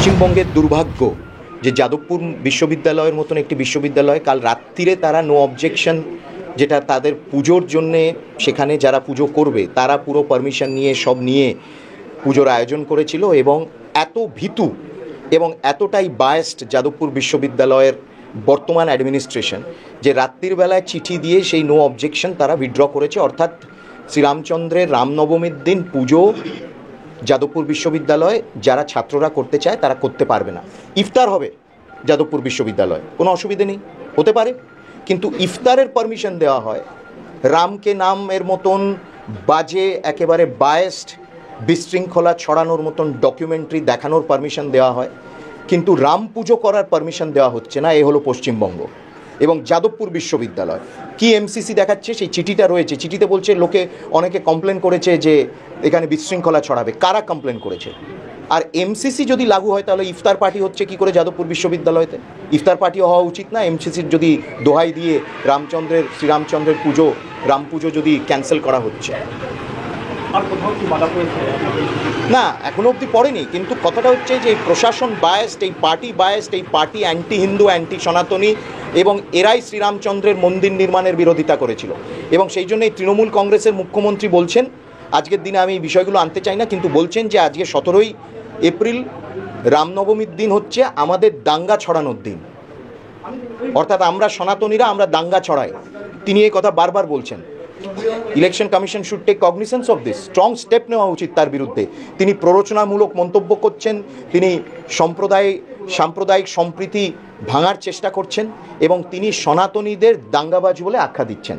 পশ্চিমবঙ্গের দুর্ভাগ্য যে যাদবপুর বিশ্ববিদ্যালয়ের মতন একটি বিশ্ববিদ্যালয় কাল রাত্রিরে তারা নো অবজেকশন, যেটা তাদের পুজোর জন্যে সেখানে যারা পুজো করবে তারা পুরো পারমিশন নিয়ে সব নিয়ে পুজোর আয়োজন করেছিল, এবং এত ভীতু এবং এতটাই বায়াসড যাদবপুর বিশ্ববিদ্যালয়ের বর্তমান অ্যাডমিনিস্ট্রেশন যে রাত্রির বেলায় চিঠি দিয়ে সেই নো অবজেকশন তারা উইথড্র করেছে। অর্থাৎ শ্রীরামচন্দ্রের রামনবমীর দিন পুজো যাদবপুর বিশ্ববিদ্যালয়ে যারা ছাত্ররা করতে চায় তারা করতে পারবে না। ইফতার হবে যাদবপুর বিশ্ববিদ্যালয়ে, কোনো অসুবিধে নেই, হতে পারে, কিন্তু ইফতারের পারমিশন দেওয়া হয় রামকে নামের মতন বাজে একেবারে বায়াসড বিশৃঙ্খলা ছড়ানোর মতন ডকুমেন্টারি দেখানোর পারমিশন দেওয়া হয়, কিন্তু রাম পুজো করার পারমিশন দেওয়া হচ্ছে না। এ হলো পশ্চিমবঙ্গ এবং যাদবপুর বিশ্ববিদ্যালয় কি এমসিসি দেখাচ্ছে সেই চিঠিটা রয়েছে। চিঠিতে বলছে লোকে অনেকে কমপ্লেন করেছে যে এখানে বিশৃঙ্খলা ছড়াবে। কারা কমপ্লেন করেছে? আর এমসিসি যদি লাগু হয় তাহলে ইফতার পার্টি হচ্ছে কি করে যাদবপুর বিশ্ববিদ্যালয়তে? ইফতার পার্টিও হওয়া উচিত না? এমসিসির যদি দোহাই দিয়ে শ্রীরামচন্দ্রের পুজো, রাম পুজো যদি ক্যান্সেল করা হচ্ছে, না এখনো অবধি পড়েনি, কিন্তু কথাটা হচ্ছে যে এই প্রশাসন বায়াসড, এই পার্টি অ্যান্টি হিন্দু, অ্যান্টি সনাতনী, এবং এরাই শ্রীরামচন্দ্রের মন্দির নির্মাণের বিরোধিতা করেছিল। এবং সেই জন্যই তৃণমূল কংগ্রেসের মুখ্যমন্ত্রী বলছেন, আজকের দিনে আমি এই বিষয়গুলো আনতে চাই না, কিন্তু বলছেন যে আজকে 17ই এপ্রিল রামনবমীর দিন হচ্ছে আমাদের দাঙ্গা ছড়ানোর দিন, অর্থাৎ আমরা সনাতনীরা আমরা দাঙ্গা ছড়াই। তিনি এই কথা বারবার বলছেন। Election commission should take cognizance of this, strong step নেওয়া উচিত তার বিরুদ্ধে। তিনি প্ররোচনামূলক মন্তব্য করছেন, তিনি সাম্প্রদায়িক সম্প্রীতি ভাঙার চেষ্টা করছেন, এবং তিনি সনাতনীদের দাঙ্গাবাজ বলে আখ্যা দিচ্ছেন।